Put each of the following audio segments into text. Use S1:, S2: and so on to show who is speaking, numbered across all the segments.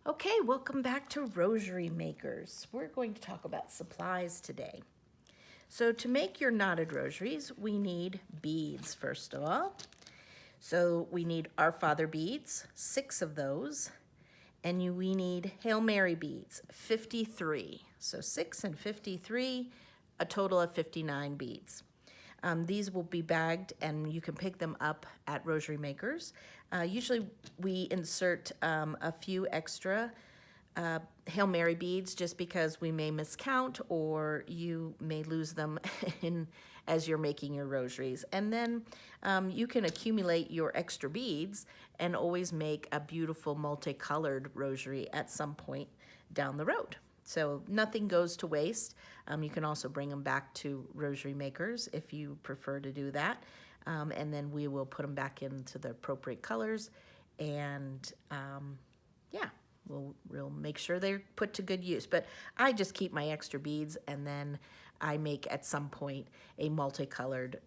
S1: Okay, welcome back to Rosary Makers. We're going to talk about supplies today. So to make your knotted rosaries, we need beads first of all. So we need Our Father beads, 6 of those, and we need Hail Mary beads, 53. So 6 and 53, a total of 59 beads. These will be bagged and you can pick them up at Rosary Makers. Usually we insert a few extra Hail Mary beads just because we may miscount or you may lose them as you're making your rosaries. And then you can accumulate your extra beads and always make a beautiful multicolored rosary at some point down the road. So nothing goes to waste. You can also bring them back to Rosary Makers if you prefer to do that. And then we will put them back into the appropriate colors. And yeah, we'll make sure they're put to good use. But I just keep my extra beads and then I make at some point a multicolored,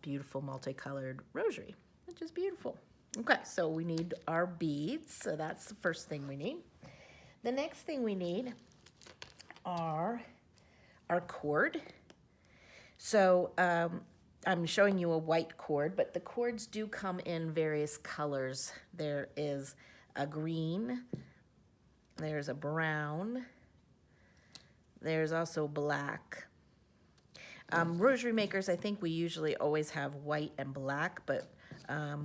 S1: beautiful multicolored rosary, which is beautiful. Okay, so we need our beads. So that's the first thing we need. The next thing we need are our cord. So I'm showing you a white cord, but the cords do come in various colors. There is a green, there's a brown, there's also black. Rosary Makers, I think we usually always have white and black, but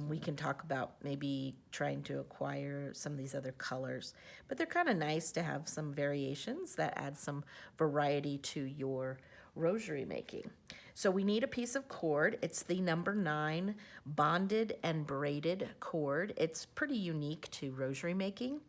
S1: we can talk about maybe trying to acquire some of these other colors. But they're kind of nice to have some variations that add some variety to your rosary making. So we need a piece of cord. It's the number 9 bonded and braided cord. It's pretty unique to rosary making.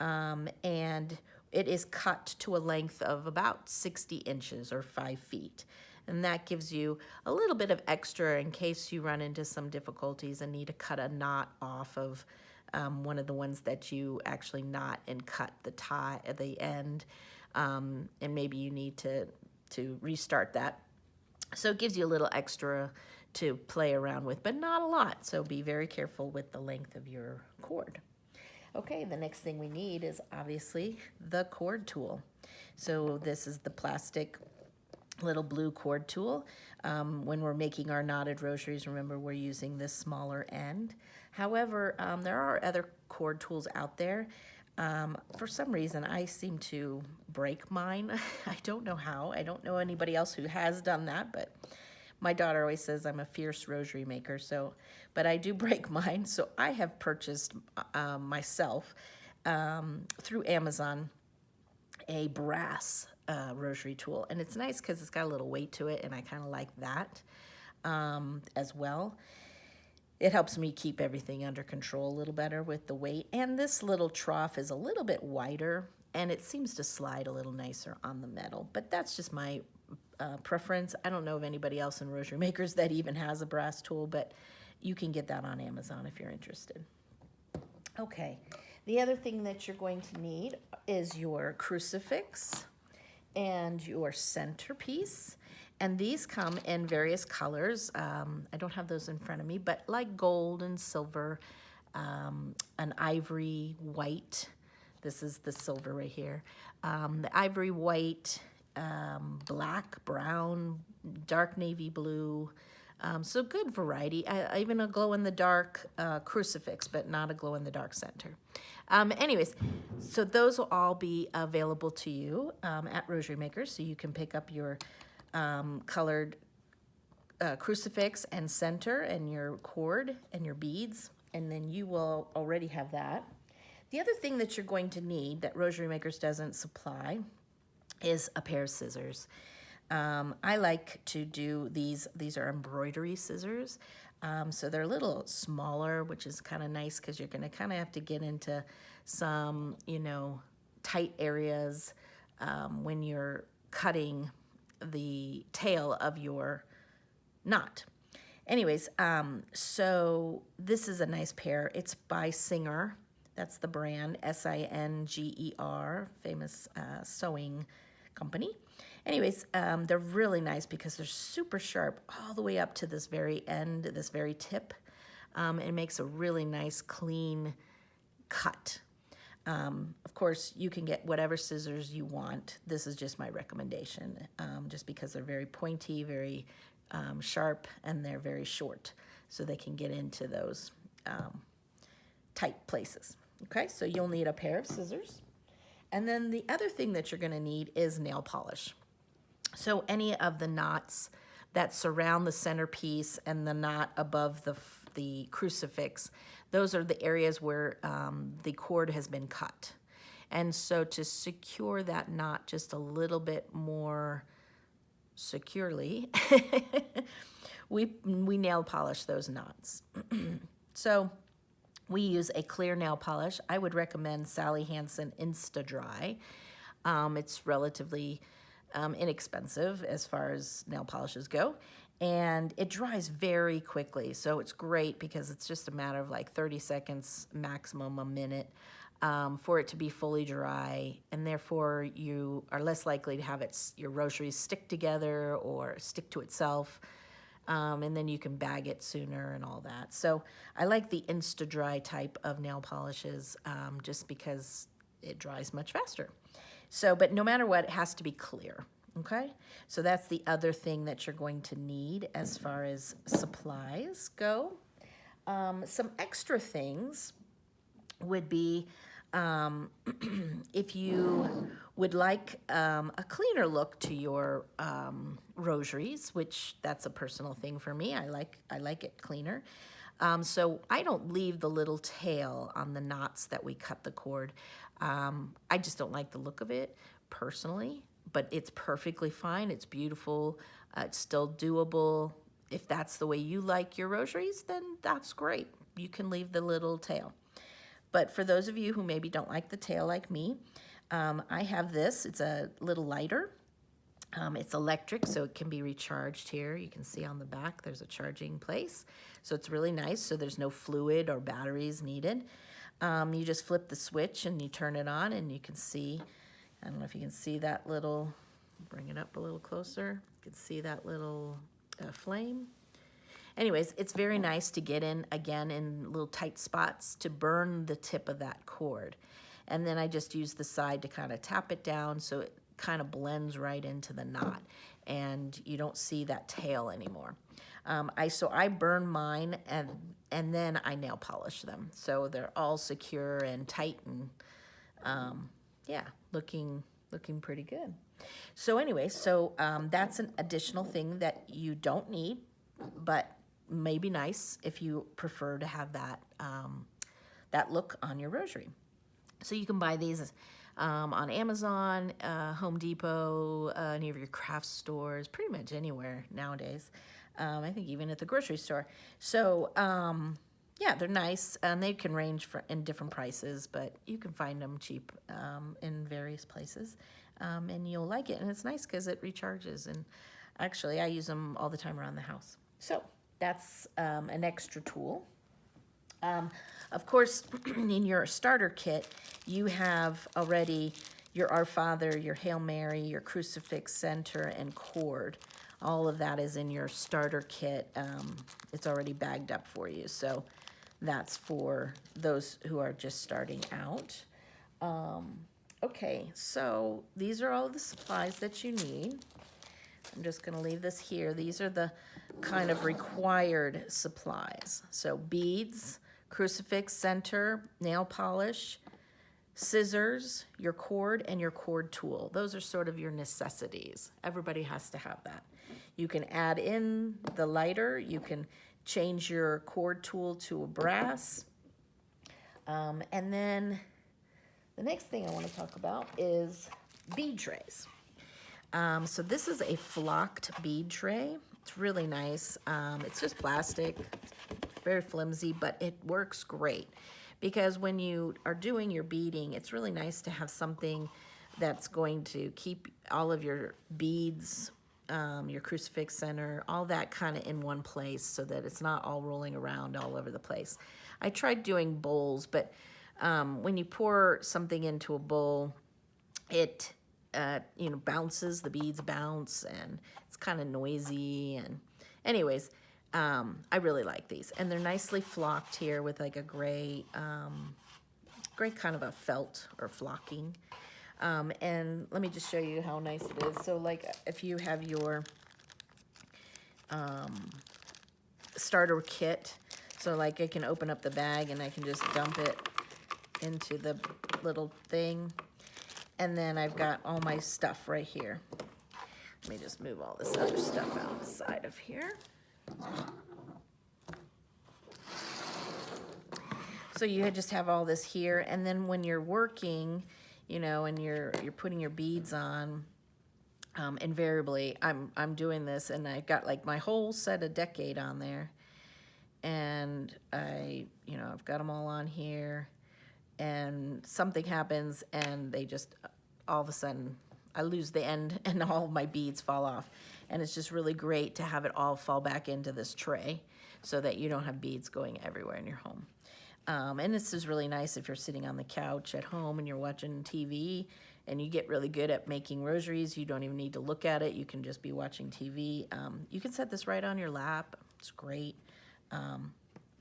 S1: And it is cut to a length of about 60 inches or 5 feet. And that gives you a little bit of extra in case you run into some difficulties and need to cut a knot off of one of the ones that you actually knot and cut the tie at the end. And maybe you need to restart that. So it gives you a little extra to play around with, but not a lot. So be very careful with the length of your cord. Okay, the next thing we need is obviously the cord tool. So this is the plastic little blue cord tool. When we're making our knotted rosaries, remember we're using this smaller end. However, there are other cord tools out there. For some reason, I seem to break mine. I don't know how. I don't know anybody else who has done that, but my daughter always says I'm a fierce rosary maker, but I do break mine. So I have purchased myself through Amazon a brass rosary tool. And it's nice because it's got a little weight to it, and I kind of like that as well. It helps me keep everything under control a little better with the weight. And this little trough is a little bit wider, and it seems to slide a little nicer on the metal. But that's just my preference. I don't know of anybody else in Rosary Makers that even has a brass tool, but you can get that on Amazon if you're interested. Okay, the other thing that you're going to need is your crucifix and your centerpiece. And these come in various colors. I don't have those in front of me, but like gold and silver, an ivory white. This is the silver right here. The ivory white, black, brown, dark navy blue. So good variety. Even a glow-in-the-dark crucifix, but not a glow-in-the-dark center. Anyways, so those will all be available to you at Rosary Makers, so you can pick up your colored crucifix and center and your cord and your beads, and then you will already have that. The other thing that you're going to need that Rosary Makers doesn't supply is a pair of scissors. I like to do these are embroidery scissors. So they're a little smaller, which is kind of nice because you're going to kind of have to get into some, tight areas when you're cutting the tail of your knot. Anyways, so this is a nice pair. It's by Singer. That's the brand, Singer, famous sewing company. Anyways, they're really nice because they're super sharp all the way up to this very end, this very tip. It makes a really nice, clean cut. Of course, you can get whatever scissors you want. This is just my recommendation, just because they're very pointy, very sharp, and they're very short, so they can get into those tight places. Okay, so you'll need a pair of scissors. And then the other thing that you're going to need is nail polish. So any of the knots that surround the centerpiece and the knot above the crucifix, those are the areas where the cord has been cut. And so to secure that knot just a little bit more securely, we nail polish those knots. So we use a clear nail polish. I would recommend Sally Hansen Insta-Dry. It's relatively inexpensive as far as nail polishes go, and it dries very quickly. So it's great because it's just a matter of like 30 seconds, maximum a minute, for it to be fully dry, and therefore you are less likely to have your rosaries stick together or stick to itself. And then you can bag it sooner and all that. So I like the Insta-Dry type of nail polishes just because it dries much faster. So, but no matter what, it has to be clear, okay? So that's the other thing that you're going to need as far as supplies go. Some extra things would be if you would like a cleaner look to your rosaries, which that's a personal thing for me. I like it cleaner. So I don't leave the little tail on the knots that we cut the cord. I just don't like the look of it personally, but it's perfectly fine. It's beautiful. It's still doable. If that's the way you like your rosaries, then that's great. You can leave the little tail. But for those of you who maybe don't like the tail like me, I have this. It's a little lighter. It's electric, so it can be recharged here. You can see on the back there's a charging place. So it's really nice, so there's no fluid or batteries needed. You just flip the switch and you turn it on, and you can see, I don't know if you can see that little, bring it up a little closer. You can see that little flame. Anyways, it's very nice to get in, again, in little tight spots to burn the tip of that cord. And then I just use the side to kind of tap it down so it kind of blends right into the knot, and you don't see that tail anymore. So I burn mine, and then I nail polish them. So they're all secure and tight and, yeah, looking pretty good. So anyway, so that's an additional thing that you don't need, but may be nice if you prefer to have that look on your rosary. So you can buy these on Amazon, Home Depot, any of your craft stores, pretty much anywhere nowadays. I think even at the grocery store. So yeah, they're nice, and they can range in different prices, but you can find them cheap in various places, and you'll like it. And it's nice because it recharges, and actually I use them all the time around the house. So that's an extra tool. Of course, in your starter kit, you have already your Our Father, your Hail Mary, your Crucifix Center, and cord. All of that is in your starter kit. It's already bagged up for you, so that's for those who are just starting out. Okay, so these are all the supplies that you need. I'm just going to leave this here. These are the kind of required supplies. So beads, crucifix center, nail polish, scissors, your cord, and your cord tool. Those are sort of your necessities. Everybody has to have that. You can add in the lighter. You can change your cord tool to a brass. And then the next thing I want to talk about is bead trays. So this is a flocked bead tray. It's really nice. It's just plastic, very flimsy, but it works great because when you are doing your beading, it's really nice to have something that's going to keep all of your beads, your crucifix center, all that kind of in one place so that it's not all rolling around all over the place. I tried doing bowls, but when you pour something into a bowl, it bounces, the beads bounce, and it's kind of noisy. And anyways, I really like these, and they're nicely flocked here with like a gray great kind of a felt or flocking. And let me just show you how nice it is. So like if you have your starter kit, so like I can open up the bag and I can just dump it into the little thing. And then I've got all my stuff right here. Let me just move all this other stuff outside of here. So you just have all this here, and then when you're working, you know, and you're putting your beads on, invariably I'm doing this, and I got like my whole set of decade on there, and I've got them all on here, and something happens, and they just all of a sudden I lose the end, and all of my beads fall off, and it's just really great to have it all fall back into this tray, so that you don't have beads going everywhere in your home. And this is really nice if you're sitting on the couch at home and you're watching TV and you get really good at making rosaries. You don't even need to look at it. You can just be watching TV. You can set this right on your lap. It's great.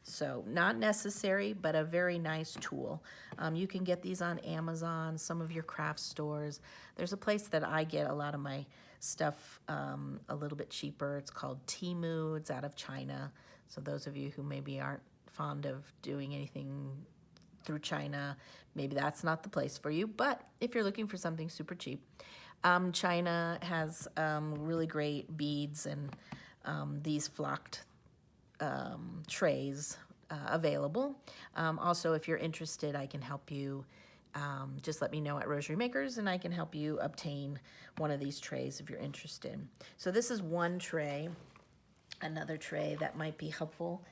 S1: So not necessary, but a very nice tool. You can get these on Amazon, some of your craft stores. There's a place that I get a lot of my stuff a little bit cheaper. It's called Temu. It's out of China. So those of you who maybe aren't fond of doing anything through China, maybe that's not the place for you. But if you're looking for something super cheap, China has really great beads and these flocked trays available. Also, if you're interested, I can help you. Just let me know at Rosary Makers and I can help you obtain one of these trays if you're interested. So this is one tray. Another tray that might be helpful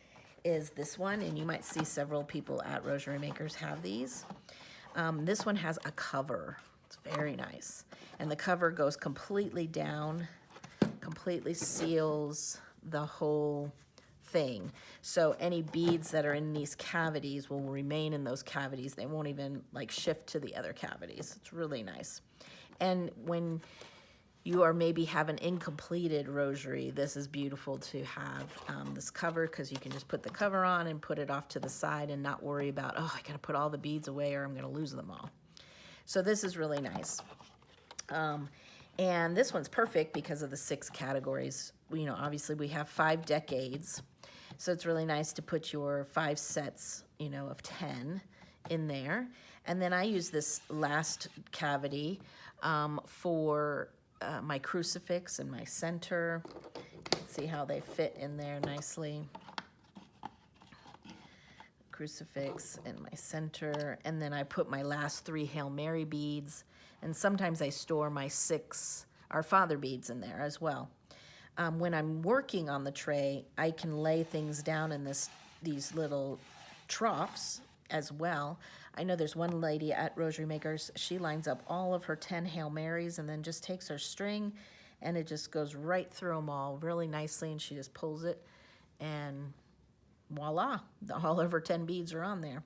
S1: is this one, and you might see several people at Rosary Makers have these. This one has a cover. It's very nice. And the cover goes completely down, completely seals the whole thing. So any beads that are in these cavities will remain in those cavities. They won't even like shift to the other cavities. It's really nice. And when you are maybe have an incompleted rosary, this is beautiful to have this cover, because you can just put the cover on and put it off to the side and not worry about, oh, I gotta put all the beads away or I'm gonna lose them all. So this is really nice. And this one's perfect because of the 6 categories. Obviously we have 5 decades, so it's really nice to put your 5 sets, of 10 in there. And then I use this last cavity for my crucifix and my center. You can see how they fit in there nicely. Crucifix and my center, and then I put my last 3 Hail Mary beads, and sometimes I store my 6 Our Father beads in there as well. When I'm working on the tray, I can lay things down in these little troughs as well. I know there's one lady at Rosary Makers, she lines up all of her 10 Hail Marys and then just takes her string and it just goes right through them all really nicely, and she just pulls it and voila, all of her 10 beads are on there.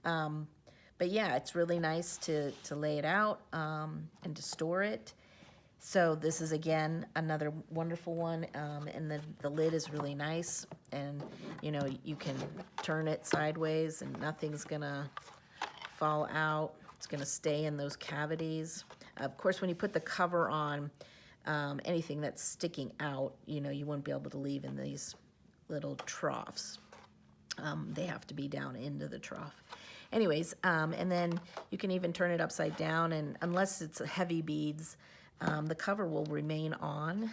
S1: But yeah, it's really nice to lay it out and to store it. So this is, again, another wonderful one, and the lid is really nice, and you can turn it sideways and nothing's gonna fall out. It's gonna stay in those cavities. Of course, when you put the cover on, anything that's sticking out, you wouldn't be able to leave in these little troughs. They have to be down into the trough. Anyways, and then you can even turn it upside down, and unless it's heavy beads, the cover will remain on,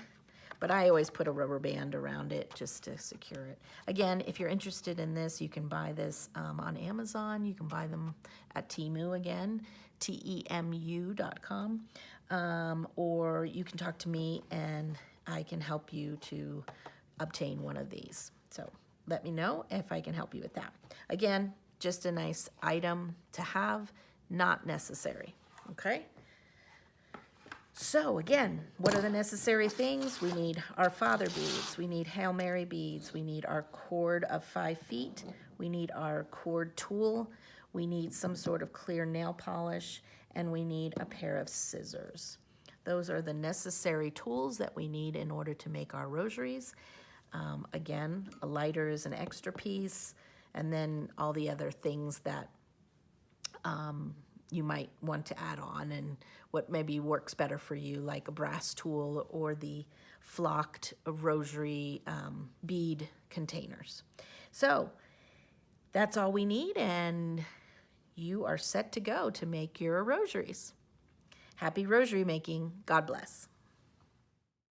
S1: but I always put a rubber band around it just to secure it. Again, if you're interested in this, you can buy this on Amazon. You can buy them at Temu, again, TEMU.com, or you can talk to me and I can help you to obtain one of these. So let me know if I can help you with that. Again, just a nice item to have, not necessary, okay? So again, what are the necessary things? We need Our Father beads, we need Hail Mary beads, we need our cord of 5 feet, we need our cord tool, we need some sort of clear nail polish, and we need a pair of scissors. Those are the necessary tools that we need in order to make our rosaries. Again, a lighter is an extra piece, and then all the other things that you might want to add on, and what maybe works better for you, like a brass tool or the flocked rosary bead containers. So that's all we need, and you are set to go to make your rosaries. Happy rosary making. God bless.